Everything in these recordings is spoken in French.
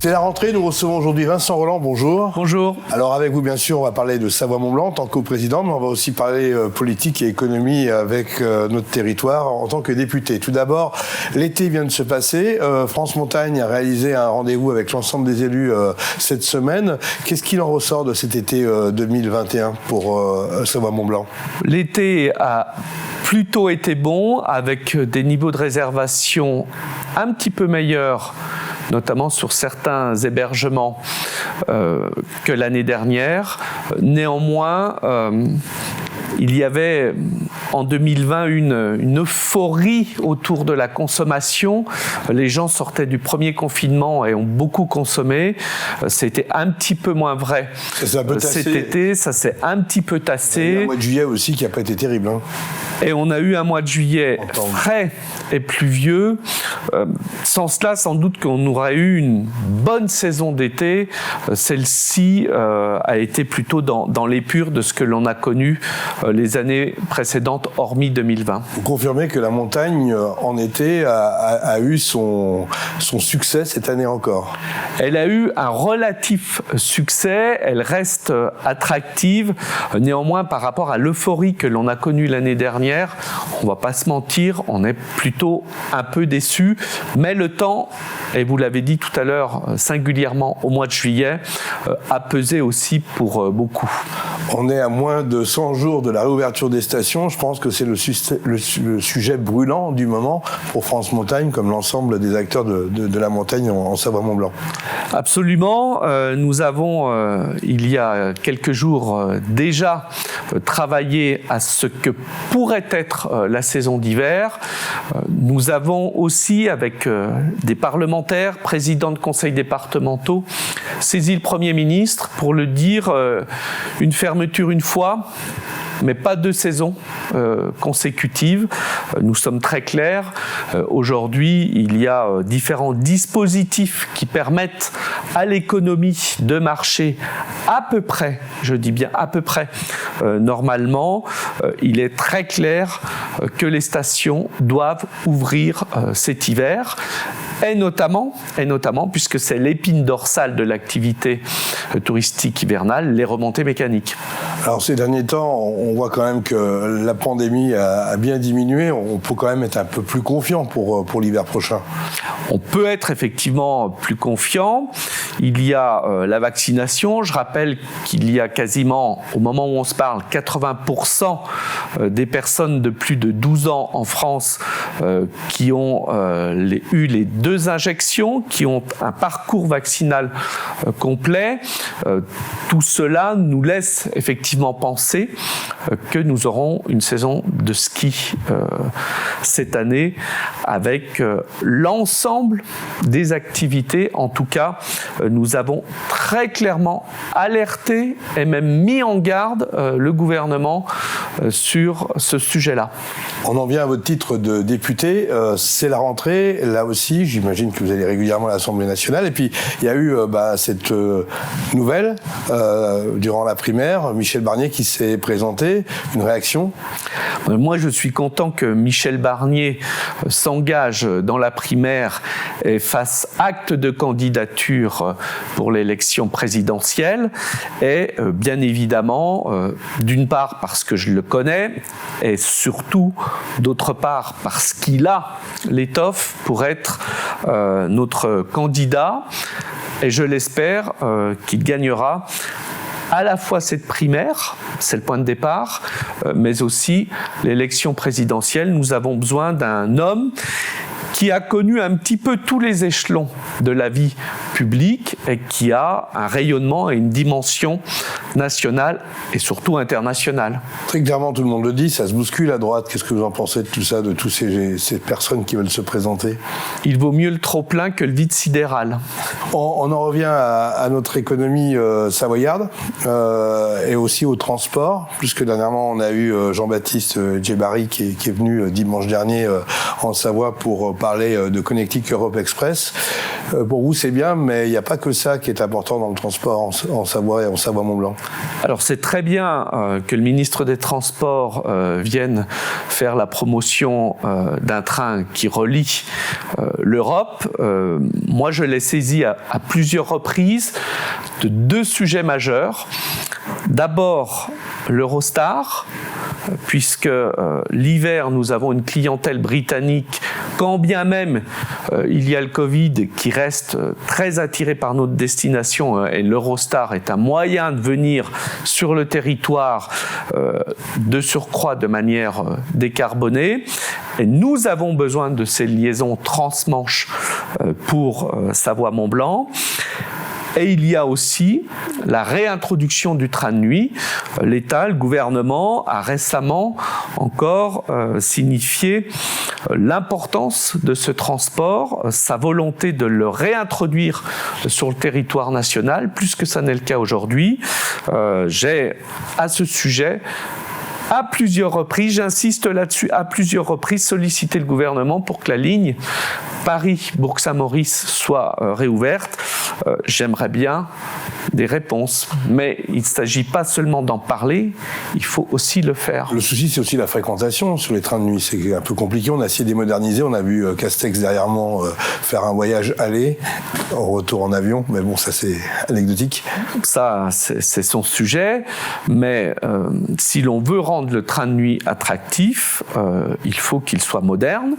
C'est la rentrée, nous recevons aujourd'hui Vincent Rolland, bonjour. Bonjour. Alors avec vous, bien sûr, on va parler de Savoie-Mont-Blanc en tant que coprésident, mais on va aussi parler politique et économie avec notre territoire en tant que député. Tout d'abord, l'été vient de se passer. France Montagne a réalisé un rendez-vous avec l'ensemble des élus cette semaine. Qu'est-ce qu'il en ressort de cet été 2021 pour Savoie-Mont-Blanc ? L'été a plutôt été bon, avec des niveaux de réservation un petit peu meilleurs, notamment sur certains hébergements que l'année dernière. Néanmoins, il y avait en 2020 une euphorie autour de la consommation. Les gens sortaient du premier confinement et ont beaucoup consommé. C'était un petit peu moins vrai cet été. Ça s'est un petit peu tassé. Il y a eu un mois de juillet aussi qui n'a pas été terrible. Et on a eu un mois de juillet frais et pluvieux. Sans cela, sans doute qu'on aurait eu une bonne saison d'été. Celle-ci a été plutôt dans l'épure de ce que l'on a connu les années précédentes, hormis 2020. Vous confirmez que la montagne, en été, a eu son succès cette année encore ? Elle a eu un relatif succès. Elle reste attractive. Néanmoins, par rapport à l'euphorie que l'on a connue l'année dernière, on ne va pas se mentir, on est plutôt un peu déçus. Mais le temps, et vous l'avez dit tout à l'heure, singulièrement au mois de juillet, a pesé aussi pour beaucoup. On est à moins de 100 jours de la réouverture des stations. Je pense que c'est le sujet brûlant du moment pour France Montagne, comme l'ensemble des acteurs de la montagne en Savoie-Mont-Blanc. Absolument. Nous avons, il y a quelques jours déjà, travaillé à ce que pourrait être la saison d'hiver. Nous avons aussi, avec des parlementaires, présidents de conseils départementaux, saisi le Premier ministre pour le dire, une fermeture une fois, mais pas 2 saisons consécutives. Nous sommes très clairs. Aujourd'hui, il y a différents dispositifs qui permettent à l'économie de marcher à peu près, je dis bien à peu près, normalement. Il est très clair que les stations doivent ouvrir cet hiver. Et notamment, puisque c'est l'épine dorsale de l'activité touristique hivernale, les remontées mécaniques. Alors ces derniers temps, on voit quand même que la pandémie a bien diminué. On peut quand même être un peu plus confiant pour l'hiver prochain. On peut être effectivement plus confiant. Il y a la vaccination. Je rappelle qu'il y a quasiment, au moment où on se parle, 80% des personnes de plus de 12 ans en France qui ont eu les 2 injections, qui ont un parcours vaccinal complet. Tout cela nous laisse effectivement penser que nous aurons une saison de ski cette année avec l'ensemble des activités. En tout cas, nous avons très clairement alerté et même mis en garde le gouvernement sur ce sujet-là. On en vient à votre titre de député. C'est la rentrée, là aussi, j'imagine que vous allez régulièrement à l'Assemblée nationale. Et puis, il y a eu cette nouvelle durant la primaire, Michel Barnier qui s'est présenté. Une réaction ? Moi, je suis content que Michel Barnier s'engage dans la primaire et fasse acte de candidature pour l'élection présidentielle. Et bien évidemment, d'une part parce que je le connais, et surtout, d'autre part, parce qu'il a l'étoffe pour être notre candidat, et je l'espère qu'il gagnera à la fois cette primaire, c'est le point de départ, mais aussi l'élection présidentielle. Nous avons besoin d'un homme qui a connu un petit peu tous les échelons de la vie publique et qui a un rayonnement et une dimension nationale et surtout internationale. Très clairement, tout le monde le dit, ça se bouscule à droite. Qu'est-ce que vous en pensez de tout ça, de toutes ces personnes qui veulent se présenter ? Il vaut mieux le trop-plein que le vide sidéral. On en revient à notre économie savoyarde et aussi au transport, puisque dernièrement on a eu Jean-Baptiste Djebari qui est venu dimanche dernier en Savoie pour parler de Connecticut Europe Express. Pour vous c'est bien, mais il n'y a pas que ça qui est important dans le transport en Savoie et en Savoie-Mont-Blanc. Alors c'est très bien que le ministre des Transports vienne faire la promotion d'un train qui relie l'Europe. Moi je l'ai saisi à plusieurs reprises de deux sujets majeurs. D'abord l'Eurostar, puisque l'hiver nous avons une clientèle britannique, quand bien même il y a le Covid, qui reste très attiré par notre destination, et l'Eurostar est un moyen de venir sur le territoire de surcroît de manière décarbonée. Et nous avons besoin de ces liaisons transmanche pour Savoie-Mont-Blanc. Et il y a aussi la réintroduction du train de nuit. L'État, le gouvernement, a récemment encore signifié l'importance de ce transport, sa volonté de le réintroduire sur le territoire national, plus que ça n'est le cas aujourd'hui. J'ai à ce sujet à plusieurs reprises, j'insiste là-dessus, à plusieurs reprises, solliciter le gouvernement pour que la ligne Paris-Bourg-Saint-Maurice soit réouverte. J'aimerais bien des réponses, mais il ne s'agit pas seulement d'en parler, il faut aussi le faire. Le souci, c'est aussi la fréquentation sur les trains de nuit. C'est un peu compliqué, on a essayé de les moderniser, on a vu Castex derrière moi faire un voyage aller, en retour en avion, mais bon, ça c'est anecdotique. Ça, c'est son sujet, mais si l'on veut rendre le train de nuit attractif, il faut qu'il soit moderne,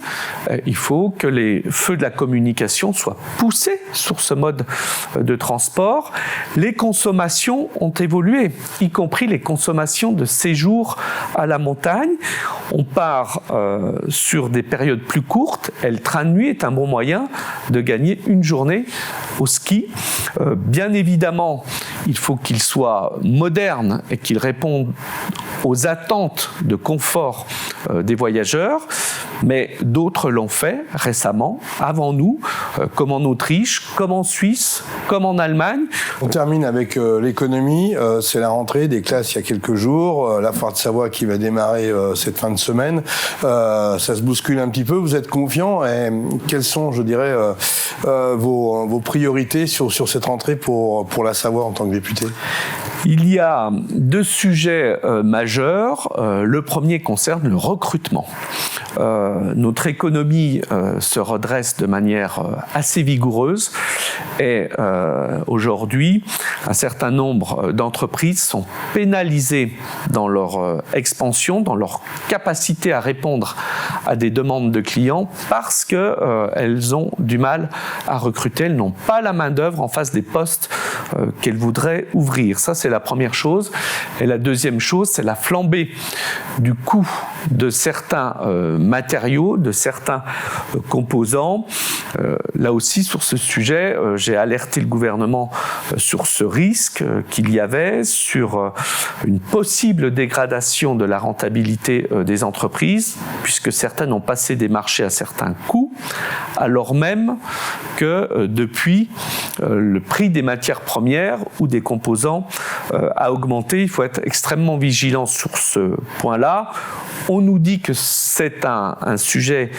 il faut que les feux de la communication soient poussés sur ce mode de transport. Les consommations ont évolué, y compris les consommations de séjour à la montagne. On part sur des périodes plus courtes et le train de nuit est un bon moyen de gagner une journée au ski. Bien évidemment, il faut qu'il soit moderne et qu'il réponde aux attentes de confort des voyageurs, mais d'autres l'ont fait récemment, avant nous, comme en Autriche, comme en Suisse, comme en Allemagne. On termine avec l'économie, c'est la rentrée des classes il y a quelques jours, la foire de Savoie qui va démarrer cette fin de semaine, ça se bouscule un petit peu, vous êtes confiant et quelles sont, je dirais, vos priorités sur cette rentrée pour la Savoie en tant que député? Il y a deux sujets majeurs. Le premier concerne le recrutement. Notre économie se redresse de manière assez vigoureuse et aujourd'hui, un certain nombre d'entreprises sont pénalisées dans leur expansion, dans leur capacité à répondre à des demandes de clients parce qu'elles ont du mal à recruter, elles n'ont pas la main-d'œuvre en face des postes qu'elles voudraient ouvrir. Ça, c'est la première chose. Et la deuxième chose, c'est la flambée du coût de certains matériaux, de certains composants. Là aussi, sur ce sujet, j'ai alerté le gouvernement sur ce risque qu'il y avait, sur une possible dégradation de la rentabilité des entreprises, puisque certaines ont passé des marchés à certains coûts, alors même que depuis, le prix des matières premières ou des composants a augmenté. Il faut être extrêmement vigilant sur ce point-là. On nous dit que c'est un sujet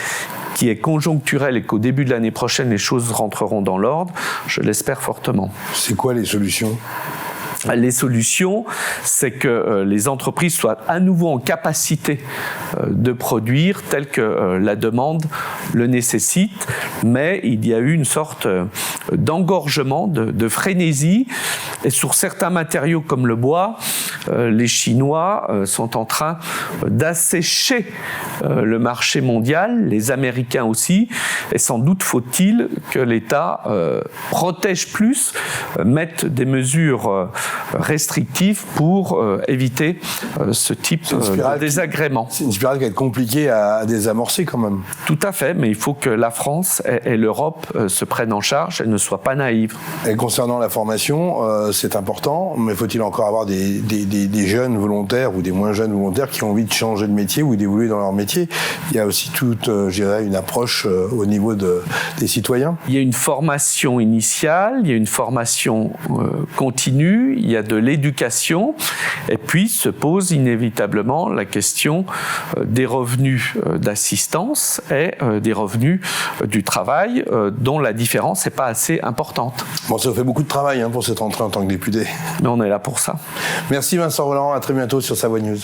qui est conjoncturel et qu'au début de l'année prochaine, les choses rentreront dans l'ordre. Je l'espère fortement. C'est quoi les solutions ? Les solutions, c'est que les entreprises soient à nouveau en capacité de produire tel que la demande le nécessite, mais il y a eu une sorte d'engorgement, de frénésie, et sur certains matériaux comme le bois, les Chinois sont en train d'assécher le marché mondial, les Américains aussi, et sans doute faut-il que l'État protège plus, mette des mesures restrictives pour éviter ce type de désagrément. C'est une spirale qui va être compliquée à désamorcer quand même. Tout à fait, mais il faut que la France et l'Europe se prennent en charge et ne soient pas naïves. Et concernant la formation, c'est important, mais faut-il encore avoir des jeunes volontaires ou des moins jeunes volontaires qui ont envie de changer de métier ou d'évoluer dans leur métier? Il y a aussi toute, je dirais, une approche au niveau des citoyens. Il y a une formation initiale, il y a une formation continue, il y a de l'éducation, et puis se pose inévitablement la question des revenus d'assistance et des revenus du travail, dont la différence n'est pas assez importante. Bon, ça fait beaucoup de travail pour cette rentrée en tant que député. Mais on est là pour ça. Merci Vincent Rolland, à très bientôt sur Savoie News.